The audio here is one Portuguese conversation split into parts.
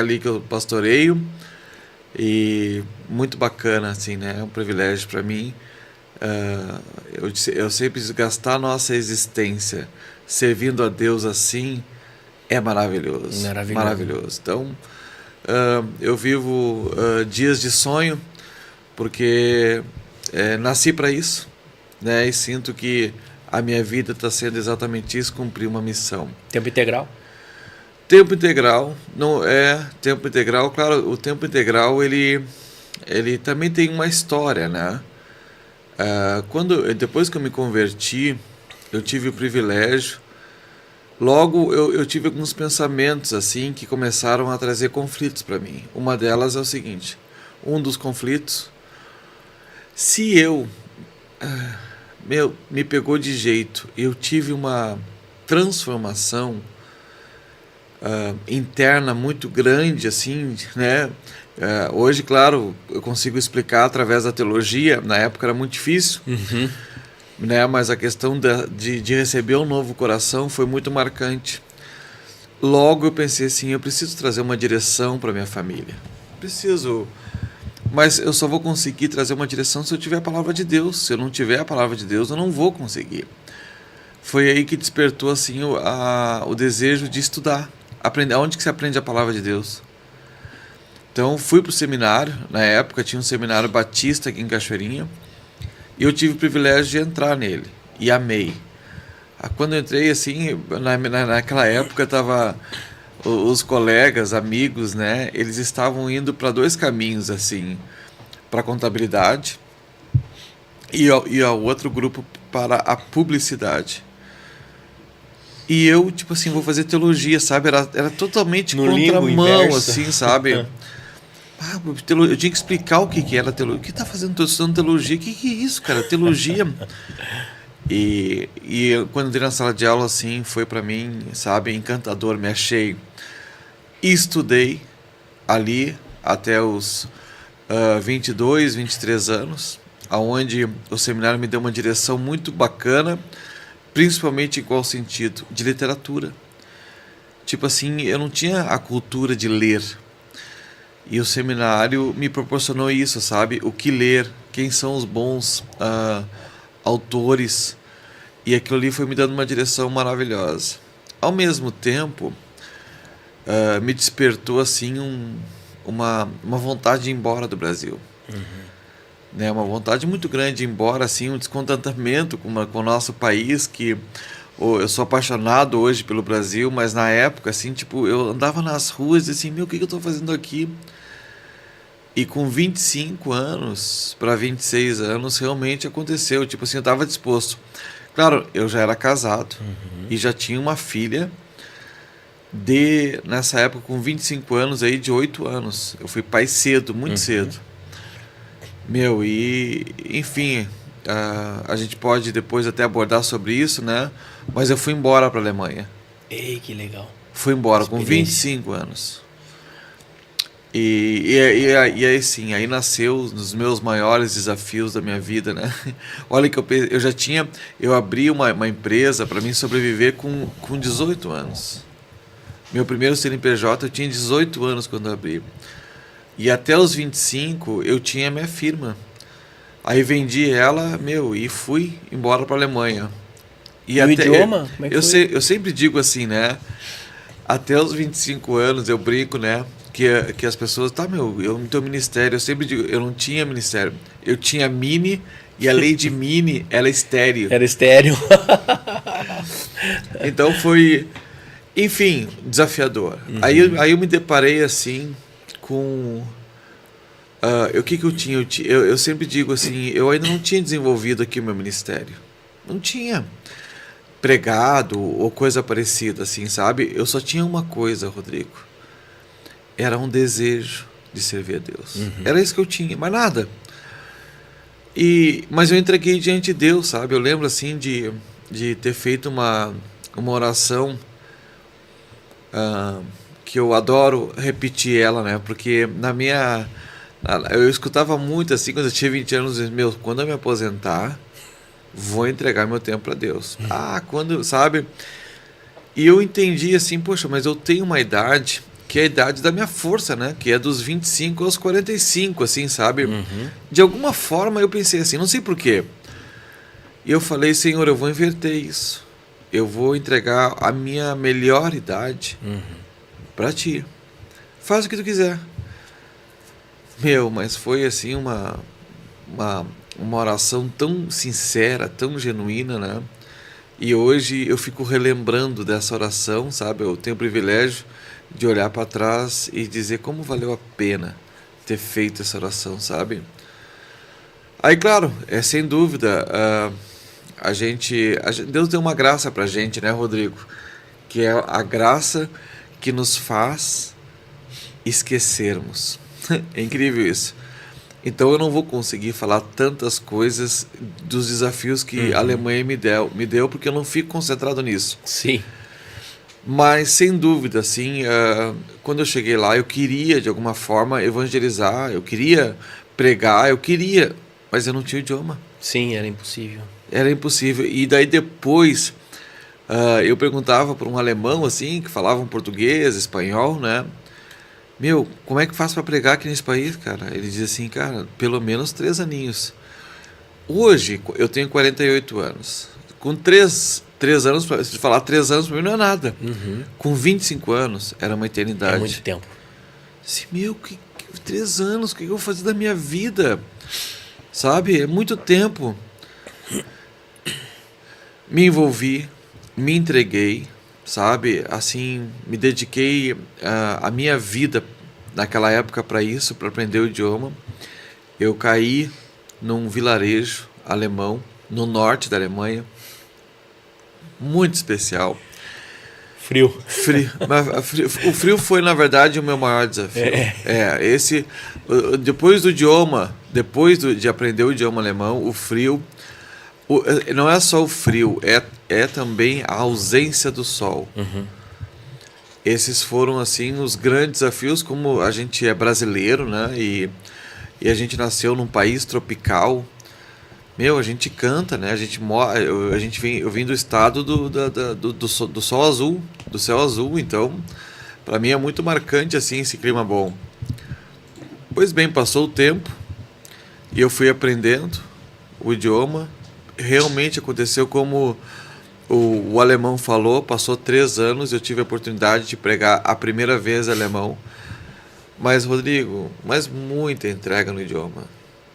ali que eu pastoreio e muito bacana, assim, né? É um privilégio para mim. Eu sempre digo, gastar nossa existência servindo a Deus assim é maravilhoso, Maravilhoso. maravilhoso. Então, eu vivo dias de sonho porque nasci para isso, né? E sinto que a minha vida está sendo exatamente isso, cumprir uma missão. Tempo integral? Tempo integral, não é tempo integral, claro, o tempo integral ele também tem uma história, né? Depois que eu me converti, eu tive o privilégio, logo eu tive alguns pensamentos assim que começaram a trazer conflitos para mim. Uma delas é o seguinte, um dos conflitos, se me pegou de jeito, eu tive uma transformação interna muito grande, assim, né? Hoje, claro, eu consigo explicar através da teologia. Na época era muito difícil, né? Mas a questão de receber um novo coração foi muito marcante. Logo eu pensei assim, eu preciso trazer uma direção para minha família. Preciso, mas eu só vou conseguir trazer uma direção se eu tiver a palavra de Deus. Se eu não tiver a palavra de Deus, eu não vou conseguir. Foi aí que despertou assim o desejo de estudar. Aprender, onde que se aprende a palavra de Deus? Então fui para o seminário, na época tinha um seminário batista aqui em Cachoeirinha, e eu tive o privilégio de entrar nele, e amei. Quando eu entrei assim, naquela época tava os colegas, amigos, né, eles estavam indo para dois caminhos assim, para contabilidade e ao outro grupo para a publicidade. E eu, tipo assim, vou fazer teologia, sabe? Era totalmente No limbo contramão, inverso. assim, sabe? Eu tinha que explicar o que era teologia. O que tá fazendo? Tô estudando teologia. O que é isso, cara? Teologia. E quando entrei na sala de aula, assim, foi para mim, sabe, encantador. Me achei. E estudei ali até os 22, 23 anos, aonde o seminário me deu uma direção muito bacana. Principalmente em qual sentido? De literatura. Tipo assim, eu não tinha a cultura de ler. E o seminário me proporcionou isso, sabe? O que ler, quem são os bons autores. E aquilo ali foi me dando uma direção maravilhosa. Ao mesmo tempo, me despertou assim uma vontade de ir embora do Brasil. Né, uma vontade muito grande de ir embora, assim, um descontentamento com o nosso país, que eu sou apaixonado hoje pelo Brasil, mas na época, assim, tipo, eu andava nas ruas e assim, meu, o que eu tô fazendo aqui? E com 25 anos para 26 anos, realmente aconteceu, tipo assim, eu estava disposto. Claro, eu já era casado e já tinha uma filha nessa época, com 25 anos, aí, de 8 anos. Eu fui pai cedo, muito cedo. Meu, e enfim, a gente pode depois até abordar sobre isso, né? Mas eu fui embora para a Alemanha. Ei, que legal. Fui embora com 25 anos. E aí sim, aí nasceu um dos meus maiores desafios da minha vida, né? Olha que eu abri uma empresa para mim sobreviver com 18 anos. Meu primeiro CNPJ, eu tinha 18 anos quando eu abri. E até os 25 eu tinha minha firma. Aí vendi ela, e fui embora para a Alemanha. E o idioma? Como é que foi? Eu sempre digo assim, né? Até os 25 anos eu brinco, né? Que as pessoas, eu não tenho ministério. Eu sempre digo, eu não tinha ministério. Eu tinha mini, e a lei de mini, ela é estéreo. Era estéreo. Então foi, enfim, desafiador. Aí eu me deparei assim com o que eu tinha. Eu sempre digo assim, eu ainda não tinha desenvolvido aqui o meu ministério. Não tinha pregado ou coisa parecida, assim, sabe? Eu só tinha uma coisa, Rodrigo. Era um desejo de servir a Deus. Era isso que eu tinha, mais nada. Mas eu entreguei diante de Deus, sabe? Eu lembro, assim, de ter feito uma oração que eu adoro repetir ela, né? Porque eu escutava muito, assim, quando eu tinha 20 anos, quando eu me aposentar, vou entregar meu tempo para Deus. Quando, sabe? E eu entendi assim, poxa, mas eu tenho uma idade que é a idade da minha força, né? Que é dos 25 aos 45, assim, sabe? De alguma forma eu pensei assim, não sei porquê. E eu falei, Senhor, eu vou inverter isso. Eu vou entregar a minha melhor idade para ti. Faz o que tu quiser. Mas foi assim uma oração tão sincera, tão genuína, né? E hoje eu fico relembrando dessa oração, sabe? Eu tenho o privilégio de olhar para trás e dizer como valeu a pena ter feito essa oração, sabe? Aí, claro, sem dúvida, Deus deu uma graça pra gente, né, Rodrigo? Que é a graça que nos faz esquecermos. É incrível isso. Então eu não vou conseguir falar tantas coisas dos desafios que a Alemanha me deu, porque eu não fico concentrado nisso. Sim. Mas, sem dúvida, assim, quando eu cheguei lá, eu queria, de alguma forma, evangelizar, eu queria pregar, mas eu não tinha o idioma. Sim, era impossível. Era impossível. E daí depois, eu perguntava para um alemão, assim, que falava português, espanhol, né? Como é que faz para pregar aqui nesse país, cara? Ele dizia assim, cara, pelo menos 3 aninhos. Hoje, eu tenho 48 anos. Com 3 anos, se falar 3 anos, para mim não é nada. Com 25 anos, era uma eternidade. É muito tempo. Assim, 3 anos, o que eu vou fazer da minha vida? Sabe? É muito tempo. Me envolvi, me entreguei, sabe? Assim, me dediquei a minha vida naquela época para isso, para aprender o idioma. Eu caí num vilarejo alemão, no norte da Alemanha, muito especial. Frio. O frio foi, na verdade, o meu maior desafio. Depois do idioma, de aprender o idioma alemão, o frio... não é só o frio, é também a ausência do sol. Esses foram, assim, os grandes desafios, como a gente é brasileiro, né? E a gente nasceu num país tropical. A gente canta, né? Eu vim do estado do sol azul, do céu azul, então, para mim é muito marcante, assim, esse clima bom. Pois bem, passou o tempo e eu fui aprendendo o idioma. Realmente aconteceu como o alemão falou, passou 3 anos, eu tive a oportunidade de pregar a primeira vez alemão. Mas, Rodrigo, muita entrega no idioma.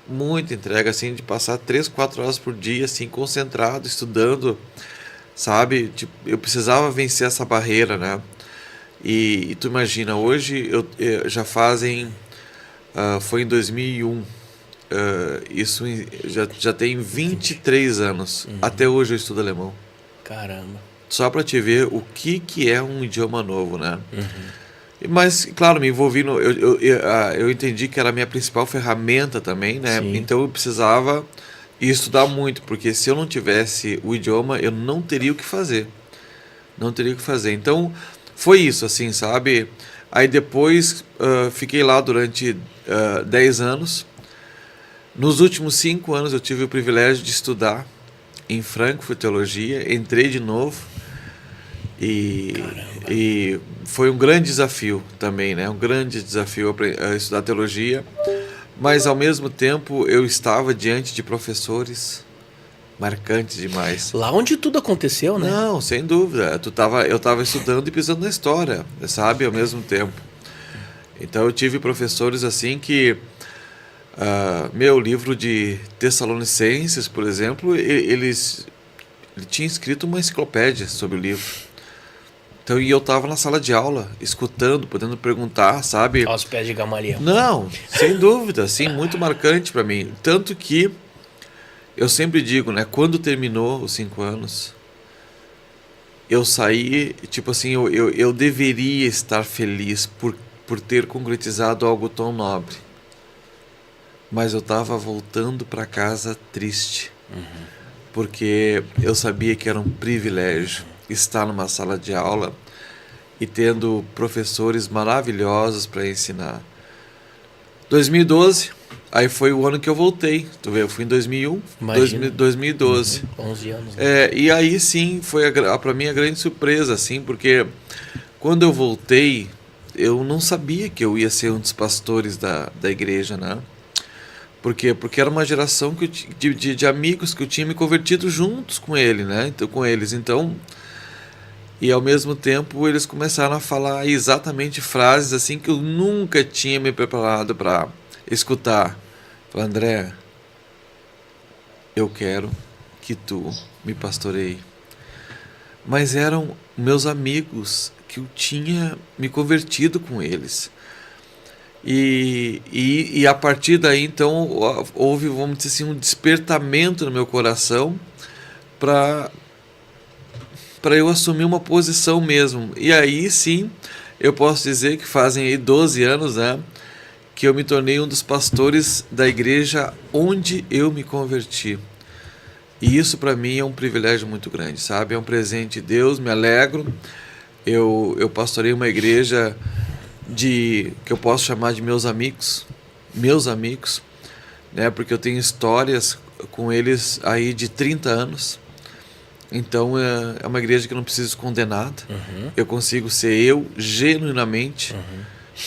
Muita entrega, assim, de passar 3, 4 horas por dia, assim, concentrado, estudando, sabe? Tipo, eu precisava vencer essa barreira, né? E tu imagina, hoje já fazem... foi em 2001. Isso já tem 23 anos. Até hoje eu estudo alemão. Caramba. Só para te ver o que é um idioma novo, né? Mas, claro, me envolvi eu entendi que era a minha principal ferramenta também, né? Sim. Então eu precisava estudar muito, porque se eu não tivesse o idioma, eu não teria o que fazer. Não teria o que fazer. Então, foi isso, assim, sabe? Aí depois, fiquei lá durante 10 anos. Nos últimos 5 anos, eu tive o privilégio de estudar em Frankfurt Teologia. Entrei de novo. E foi um grande desafio também, né? Um grande desafio estudar teologia, mas ao mesmo tempo eu estava diante de professores marcantes demais. Lá onde tudo aconteceu, né? Não, sem dúvida. Eu estava estudando e pisando na história, sabe? Ao mesmo tempo. Então eu tive professores assim que... meu livro de Tessalonicenses, por exemplo, ele tinha escrito uma enciclopédia sobre o livro. Então, eu estava na sala de aula, escutando, podendo perguntar, sabe? Aos pés de Gamaliel. Não, sem dúvida, assim, muito marcante para mim. Tanto que eu sempre digo, né? Quando terminou os 5 anos, eu saí, tipo assim, eu deveria estar feliz por ter concretizado algo tão nobre. Mas eu estava voltando para casa triste. Porque eu sabia que era um privilégio estar numa sala de aula e tendo professores maravilhosos para ensinar. 2012, aí foi o ano que eu voltei. Tu vê, eu fui em 2001, 2012. 11 anos. Né? E aí sim, foi para mim a grande surpresa, assim, porque quando eu voltei, eu não sabia que eu ia ser um dos pastores da igreja, né? Por quê? Porque era uma geração que de amigos que eu tinha me convertido juntos com ele, né? Então, com eles. Então, e ao mesmo tempo eles começaram a falar exatamente frases assim que eu nunca tinha me preparado para escutar. Falei, André, eu quero que tu me pastoreie. Mas eram meus amigos que eu tinha me convertido com eles. E a partir daí, então, houve, vamos dizer assim, um despertamento no meu coração para eu assumir uma posição mesmo. E aí, sim, eu posso dizer que fazem aí 12 anos, né, que eu me tornei um dos pastores da igreja onde eu me converti. E isso para mim é um privilégio muito grande, sabe? É um presente de Deus, me alegro. Eu pastorei uma igreja que eu posso chamar de meus amigos, né? Porque eu tenho histórias com eles aí de 30 anos. Então é uma igreja que eu não preciso esconder nada. Eu consigo ser eu genuinamente.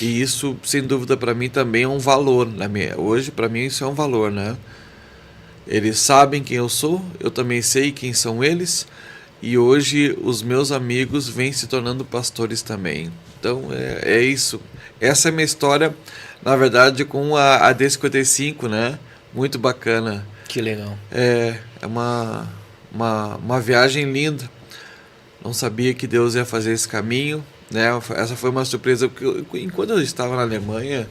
E isso, sem dúvida, para mim também é um valor, né? Hoje, para mim, isso é um valor, né? Eles sabem quem eu sou, eu também sei quem são eles, e hoje os meus amigos vêm se tornando pastores também. Então é isso. Essa é a minha história, na verdade, com a D55, né? Muito bacana. Que legal. É uma viagem linda. Não sabia que Deus ia fazer esse caminho, né? Essa foi uma surpresa, porque enquanto eu estava na Alemanha,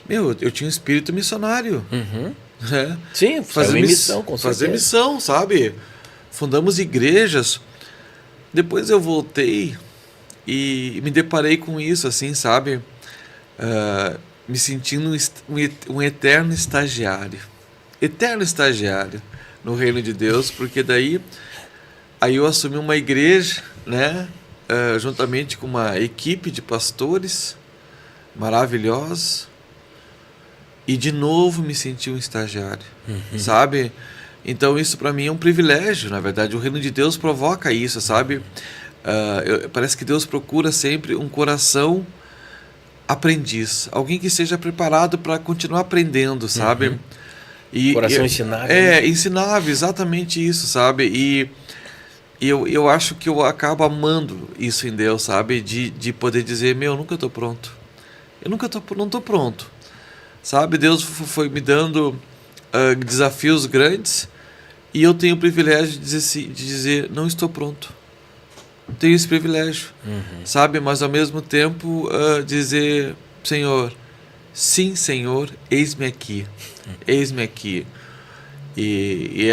eu tinha um espírito missionário. Né? Sim, fazer missão, com certeza. Fazer missão, sabe? Fundamos igrejas. Depois eu voltei e me deparei com isso, assim, sabe? Me sentindo um eterno estagiário. Eterno estagiário no reino de Deus, porque aí eu assumi uma igreja, né? Juntamente com uma equipe de pastores maravilhosos. E de novo me senti um estagiário, sabe? Então isso para mim é um privilégio, na verdade. O reino de Deus provoca isso, sabe? Parece que Deus procura sempre um coração aprendiz. Alguém que seja preparado para continuar aprendendo, sabe? Coração ensinável. Ensinável, exatamente isso, sabe? E eu acho que eu acabo amando isso em Deus, sabe? De poder dizer, eu nunca estou pronto. Não estou pronto. Sabe, Deus foi me dando desafios grandes e eu tenho o privilégio de dizer, não estou pronto. Tenho esse privilégio, sabe? Mas ao mesmo tempo dizer, Senhor, sim, Senhor, eis-me aqui. Eis-me aqui. E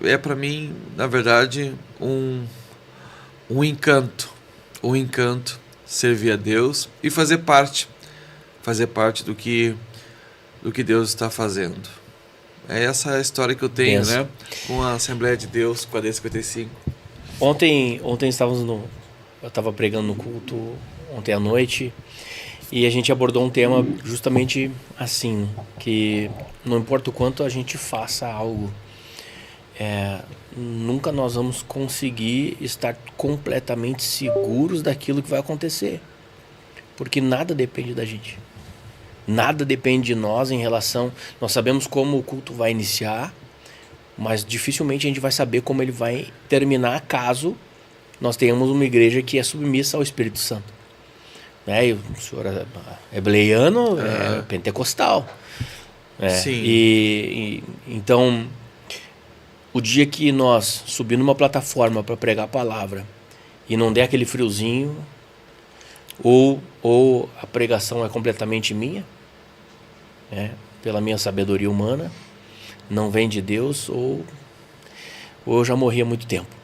é para mim, na verdade, um encanto servir a Deus e fazer parte do que Deus está fazendo. É essa a história que eu tenho, né? Com a Assembleia de Deus, com a D55. Ontem eu estava pregando no culto ontem à noite e a gente abordou um tema justamente assim, que não importa o quanto a gente faça algo, nunca nós vamos conseguir estar completamente seguros daquilo que vai acontecer, porque nada depende da gente. Nada depende de nós em relação... Nós sabemos como o culto vai iniciar, mas dificilmente a gente vai saber como ele vai terminar caso nós tenhamos uma igreja que é submissa ao Espírito Santo. E o senhor é hebleiano, é pentecostal. Sim. Então, o dia que nós subir numa plataforma para pregar a palavra e não der aquele friozinho, ou a pregação é completamente minha, pela minha sabedoria humana, não vem de Deus, ou eu já morri há muito tempo.